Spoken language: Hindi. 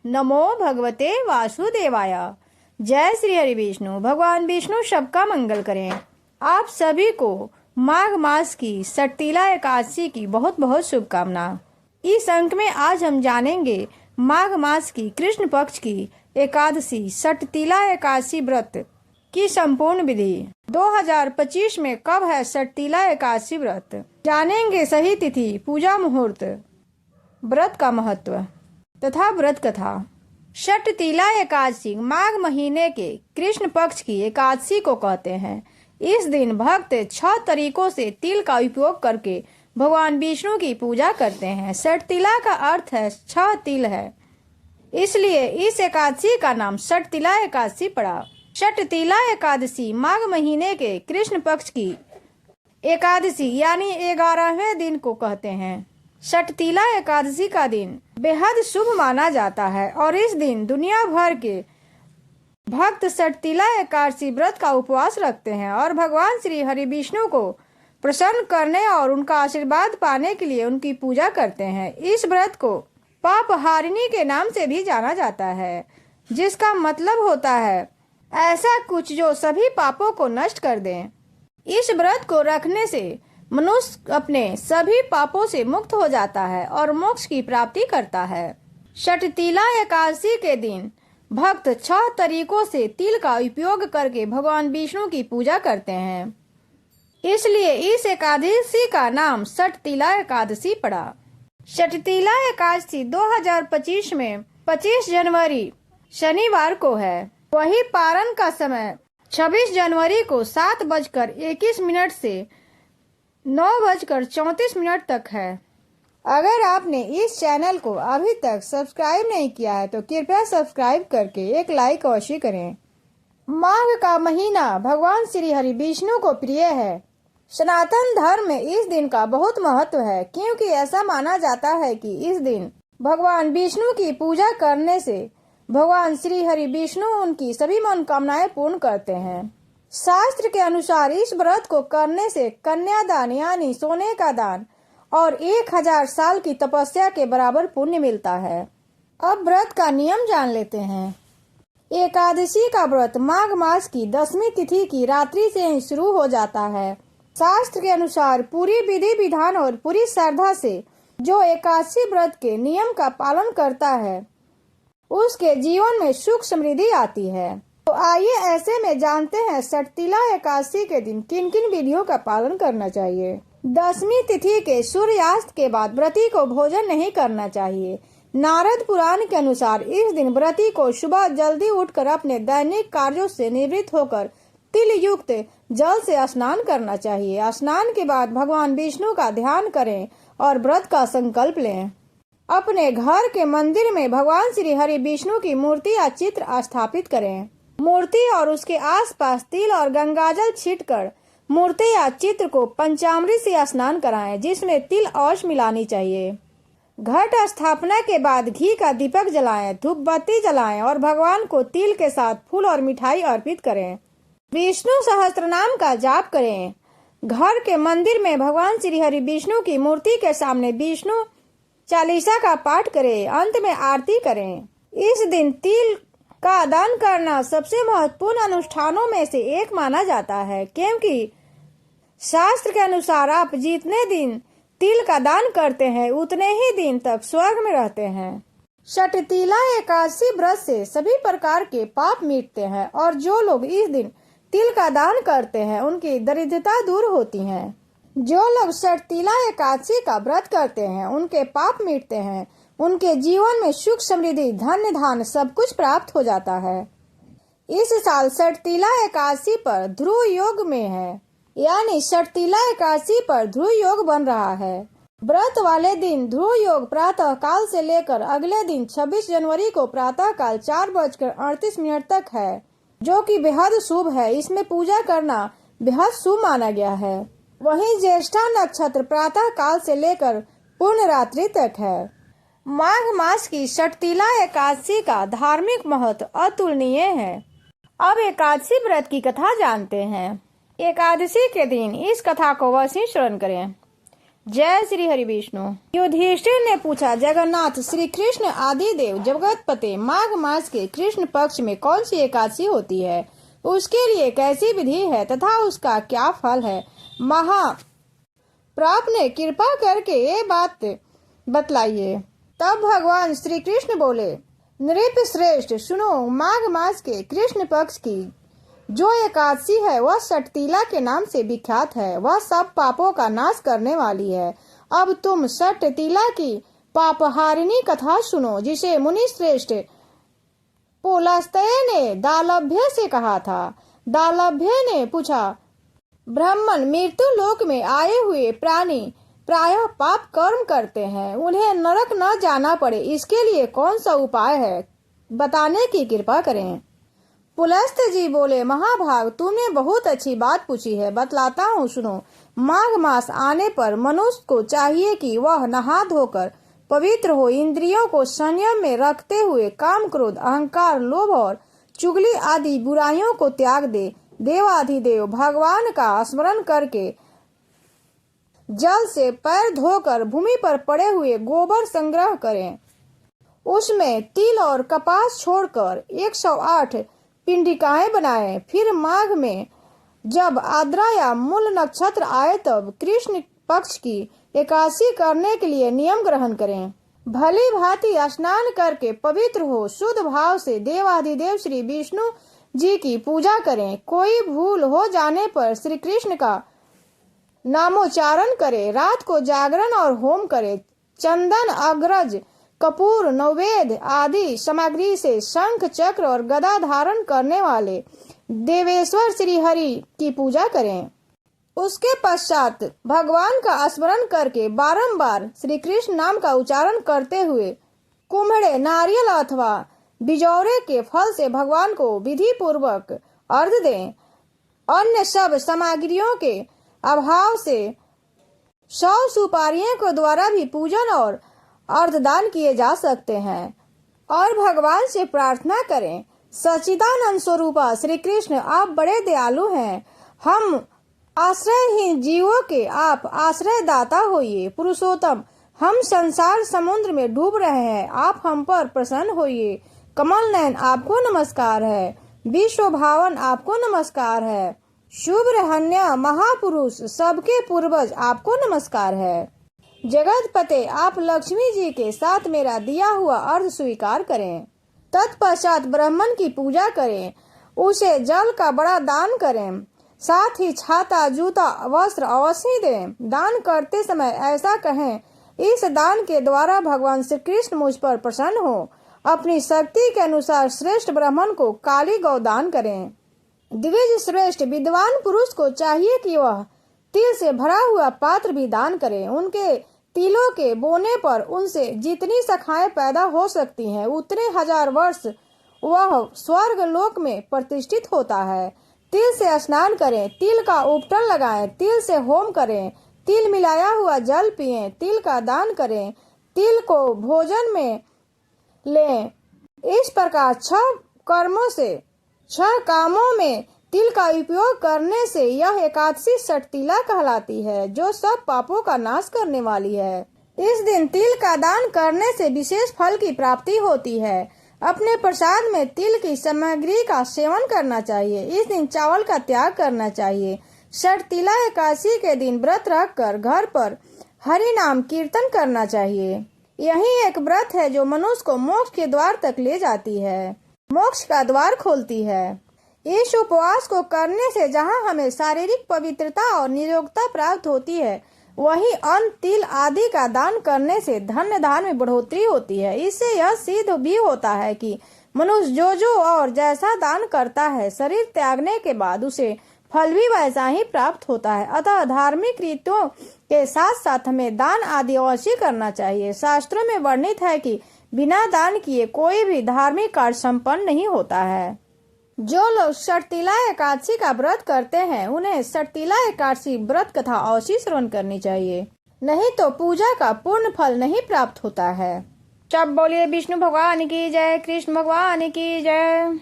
नमो भगवते वासुदेवाय। जय श्री हरि विष्णु। भगवान विष्णु सबका मंगल करें। आप सभी को माघ मास की सटतीला एकादशी की बहुत बहुत शुभकामना। इस अंक में आज हम जानेंगे माघ मास की कृष्ण पक्ष की एकादशी सटतीला एकादशी व्रत की संपूर्ण विधि। 2025 में कब है सटतीला एकादशी व्रत, जानेंगे सही तिथि, पूजा मुहूर्त, व्रत का महत्व तथा व्रत कथा। सटतीला एकादशी माघ महीने के कृष्ण पक्ष की एकादशी को कहते हैं। इस दिन भक्त 6 तरीकों से तिल का उपयोग करके भगवान विष्णु की पूजा करते हैं। सटतीला का अर्थ है 6 तिल है, इसलिए इस एकादशी का नाम सटतीला एकादशी पड़ा। सटतीला एकादशी माघ महीने के कृष्ण पक्ष की एकादशी यानी 11वें दिन को कहते हैं। सटतीला एकादशी का दिन बेहद शुभ माना जाता है और इस दिन दुनिया भर के भक्त सटतीला एकादशी व्रत का उपवास रखते हैं और भगवान श्री हरि विष्णु को प्रसन्न करने और उनका आशीर्वाद पाने के लिए उनकी पूजा करते हैं। इस व्रत को पापहारिणी के नाम से भी जाना जाता है, जिसका मतलब होता है ऐसा कुछ जो सभी पापों को नष्ट कर दे। इस व्रत को रखने से मनुष्य अपने सभी पापों से मुक्त हो जाता है और मोक्ष की प्राप्ति करता है। सटतीला एकादशी के दिन भक्त 6 तरीकों से तिल का उपयोग करके भगवान विष्णु की पूजा करते हैं, इसलिए इस एकादशी का नाम सटतीला एकादशी पड़ा। सटतीला एकादशी 2025 में 25 जनवरी शनिवार को है। वही पारण का समय 26 जनवरी को 7:21 से 9:34 तक है। अगर आपने इस चैनल को अभी तक सब्सक्राइब नहीं किया है तो कृपया सब्सक्राइब करके एक लाइक अवश्य करें। माघ का महीना भगवान श्री हरि विष्णु को प्रिय है। सनातन धर्म में इस दिन का बहुत महत्व है, क्योंकि ऐसा माना जाता है कि इस दिन भगवान विष्णु की पूजा करने से भगवान श्री हरि विष्णु उनकी सभी मनोकामनाएं पूर्ण करते हैं। शास्त्र के अनुसार इस व्रत को करने से कन्यादान यानी सोने का दान और 1000 साल की तपस्या के बराबर पुण्य मिलता है। अब व्रत का नियम जान लेते हैं। एकादशी का व्रत माघ मास की 10वीं तिथि की रात्रि से ही शुरू हो जाता है। शास्त्र के अनुसार पूरी विधि विधान और पूरी श्रद्धा से जो एकादशी व्रत के नियम का पालन करता है उसके जीवन में सुख समृद्धि आती है। तो आइए ऐसे में जानते हैं सटतीला एकादशी के दिन किन किन विधियों का पालन करना चाहिए। 10वीं तिथि के सूर्यास्त के बाद व्रती को भोजन नहीं करना चाहिए। नारद पुराण के अनुसार इस दिन व्रती को सुबह जल्दी उठकर अपने दैनिक कार्यों से निवृत्त होकर तिल युक्त जल से स्नान करना चाहिए। स्नान के बाद भगवान विष्णु का ध्यान करें और व्रत का संकल्प लें। अपने घर के मंदिर में भगवान श्री हरि विष्णु की मूर्ति या चित्र स्थापित करें। मूर्ति और उसके आसपास तिल और गंगाजल छींटकर मूर्ति या चित्र को पंचामृत से स्नान कराएं, जिसमें तिल अवश्य मिलानी चाहिए। घट स्थापना के बाद घी का दीपक जलाएं, धूप बत्ती जलाएं और भगवान को तिल के साथ फूल और मिठाई अर्पित करें। विष्णु सहस्त्रनाम का जाप करें। घर के मंदिर में भगवान श्री हरि विष्णु की मूर्ति के सामने विष्णु चालीसा का पाठ करें। अंत में आरती करें। इस दिन तिल का दान करना सबसे महत्वपूर्ण अनुष्ठानों में से एक माना जाता है, क्योंकि शास्त्र के अनुसार आप जितने दिन तिल का दान करते हैं उतने ही दिन तक स्वर्ग में रहते हैं। सटतीला एकादशी व्रत से सभी प्रकार के पाप मिटते हैं और जो लोग इस दिन तिल का दान करते हैं उनकी दरिद्रता दूर होती है। जो लोग सटतीला एकादशी का व्रत करते हैं उनके पाप मिटते हैं, उनके जीवन में सुख समृद्धि धन्य धान सब कुछ प्राप्त हो जाता है। इस साल सटतीला एकादशी पर ध्रुव योग में है, यानी सटतीला एकादशी पर ध्रुव योग बन रहा है। व्रत वाले दिन ध्रुव योग प्रातः काल से लेकर अगले दिन 26 जनवरी को प्रातः काल 4:38 तक है, जो कि बेहद शुभ है। इसमें पूजा करना बेहद शुभ माना गया है। वहीं ज्येष्ठा नक्षत्र प्रातः काल से लेकर पूर्ण रात्रि तक है। माघ मास की सटतीला एकादशी का धार्मिक महत्व अतुलनीय है। अब एकादशी व्रत की कथा जानते हैं। एकादशी के दिन इस कथा को अवश्य श्रवण करें। जय श्री हरि विष्णु। युधिष्ठिर ने पूछा, जगन्नाथ श्री कृष्ण आदि देव जगतपते माघ मास के कृष्ण पक्ष में कौन सी एकादशी होती है, उसके लिए कैसी विधि है तथा उसका क्या फल है। महाप्राप ने कृपा करके ये बात बतलाइए। तब भगवान श्री कृष्ण बोले, नृप श्रेष्ठ सुनो, माघ मास के कृष्ण पक्ष की जो एकादशी है वह षटतिला के नाम से विख्यात है। वह सब पापों का नाश करने वाली है। अब तुम षटतिला की पापहारिणी कथा सुनो, जिसे मुनि श्रेष्ठ पुलस्त्य ने दालभ्य से कहा था। दालभ्य ने पूछा, ब्राह्मण मृत्यु लोक में आए हुए प्राणी प्रायः पाप कर्म करते हैं, उन्हें नरक न जाना पड़े, इसके लिए कौन सा उपाय है, बताने की कृपा करें। पुलस्त्य जी बोले, महाभाग तुमने बहुत अच्छी बात पूछी है, बतलाता हूँ सुनो। माघ मास आने पर मनुष्य को चाहिए कि वह नहा धोकर पवित्र हो, इंद्रियों को संयम में रखते हुए काम क्रोध अहंकार लोभ और चुगली आदि बुराइयों को त्याग दे। देवाधिदेव भगवान का स्मरण करके जल से पैर धोकर भूमि पर पड़े हुए गोबर संग्रह करें, उसमें तिल और कपास छोड़कर 108 पिंडिकाएं बनाएं। फिर माघ में जब आद्रा या मूल नक्षत्र आए तब कृष्ण पक्ष की एकादशी करने के लिए नियम ग्रहण करें। भली भांति स्नान करके पवित्र हो शुद्ध भाव से देवाधिदेव श्री विष्णु जी की पूजा करें। कोई भूल हो जाने पर श्री कृष्ण का नामोच्चारण करे। रात को जागरण और होम करे। चंदन अग्रज कपूर नैवेद्य आदि सामग्री से शंख चक्र और गदा धारण करने वाले देवेश्वर श्री हरि की पूजा करें। उसके पश्चात भगवान का स्मरण करके बारंबार श्री कृष्ण नाम का उच्चारण करते हुए कुम्हड़े नारियल अथवा बिजौरे के फल से भगवान को विधि पूर्वक अर्घ दें। अन्य सब सामग्रियों के अभाव से 100 सुपारियों के द्वारा भी पूजन और अर्धदान किए जा सकते हैं। और भगवान से प्रार्थना करें, सच्चिदानंद स्वरूपा श्री कृष्ण आप बड़े दयालु हैं, हम आश्रयहीन जीवों के आप आश्रय दाता होइए। पुरुषोत्तम हम संसार समुद्र में डूब रहे हैं, आप हम पर प्रसन्न होइए। कमल नयन आपको नमस्कार है। विश्व भावन आपको नमस्कार है। शुभ रहन्य महापुरुष सबके पूर्वज आपको नमस्कार है। जगतपते आप लक्ष्मी जी के साथ मेरा दिया हुआ अर्घ स्वीकार करें। तत्पश्चात ब्राह्मण की पूजा करें, उसे जल का बड़ा दान करें, साथ ही छाता जूता वस्त्र अवश्य दें। दान करते समय ऐसा कहें, इस दान के द्वारा भगवान श्री कृष्ण मुझ पर प्रसन्न हो। अपनी शक्ति के अनुसार श्रेष्ठ ब्राह्मण को काली गौ दान करें। द्विज श्रेष्ठ विद्वान पुरुष को चाहिए कि वह तिल से भरा हुआ पात्र भी दान करें। उनके तिलों के बोने पर उनसे जितनी शाखाएं पैदा हो सकती हैं, उतने 1000 वर्ष वह स्वर्ग लोक में प्रतिष्ठित होता है। तिल से स्नान करें, तिल का उपटन लगाएं, तिल से होम करें, तिल मिलाया हुआ जल पिएं, तिल का दान करें, तिल को भोजन में लें। इस प्रकार 6 कामों में तिल का उपयोग करने से यह एकादशी षटतिला कहलाती है, जो सब पापों का नाश करने वाली है। इस दिन तिल का दान करने से विशेष फल की प्राप्ति होती है। अपने प्रसाद में तिल की सामग्री का सेवन करना चाहिए। इस दिन चावल का त्याग करना चाहिए। षटतिला एकादशी के दिन व्रत रखकर घर पर हरि नाम कीर्तन करना चाहिए। यही एक व्रत है जो मनुष्य को मोक्ष के द्वार तक ले जाती है, मोक्ष का द्वार खोलती है। इस उपवास को करने से जहाँ हमें शारीरिक पवित्रता और निरोगता प्राप्त होती है, वहीं अन्न तिल आदि का दान करने से धन धान में बढ़ोतरी होती है। इससे यह सिद्ध भी होता है कि मनुष्य जो और जैसा दान करता है, शरीर त्यागने के बाद उसे फल भी वैसा ही प्राप्त होता है। अतः धार्मिक रीतों के साथ साथ हमें दान आदि अवश्य करना चाहिए। शास्त्रों में वर्णित है कि बिना दान किए कोई भी धार्मिक कार्य संपन्न नहीं होता है। जो लोग षटतिला एकादशी का व्रत करते हैं, उन्हें षटतिला एकादशी व्रत कथा अवश्य श्रवण करनी चाहिए, नहीं तो पूजा का पूर्ण फल नहीं प्राप्त होता है। सब बोलिए विष्णु भगवान की जय, कृष्ण भगवान की जय।